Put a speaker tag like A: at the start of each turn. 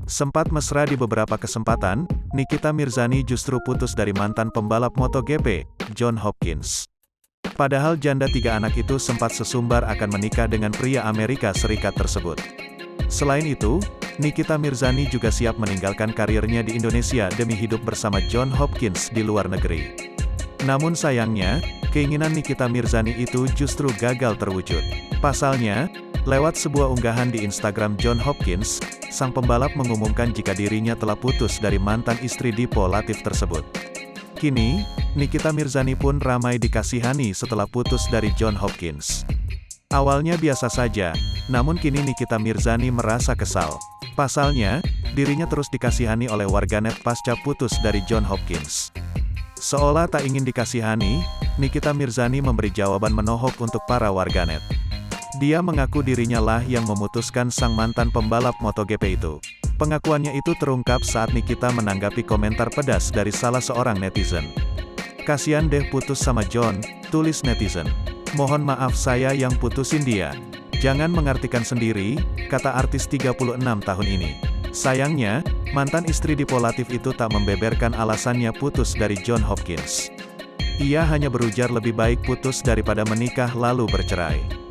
A: Sempat mesra di beberapa kesempatan, Nikita Mirzani justru putus dari mantan pembalap MotoGP, John Hopkins. Padahal janda 3 anak itu sempat sesumbar akan menikah dengan pria Amerika Serikat tersebut. Selain itu, Nikita Mirzani juga siap meninggalkan karirnya di Indonesia demi hidup bersama John Hopkins di luar negeri. Namun sayangnya, keinginan Nikita Mirzani itu justru gagal terwujud. Pasalnya, lewat sebuah unggahan di Instagram John Hopkins, sang pembalap mengumumkan jika dirinya telah putus dari mantan istri Dipo Latif tersebut. Kini, Nikita Mirzani pun ramai dikasihani setelah putus dari John Hopkins. Awalnya biasa saja, namun kini Nikita Mirzani merasa kesal. Pasalnya, dirinya terus dikasihani oleh warganet pasca putus dari John Hopkins. Seolah tak ingin dikasihani, Nikita Mirzani memberi jawaban menohok untuk para warganet. Dia mengaku dirinya lah yang memutuskan sang mantan pembalap MotoGP itu. Pengakuannya itu terungkap saat Nikita menanggapi komentar pedas dari salah seorang netizen. "Kasian deh putus sama John," tulis netizen. "Mohon maaf saya yang putusin dia. Jangan mengartikan sendiri," kata artis 36 tahun ini. Sayangnya, mantan istri Dipo Latif itu tak membeberkan alasannya putus dari John Hopkins. Ia hanya berujar lebih baik putus daripada menikah lalu bercerai.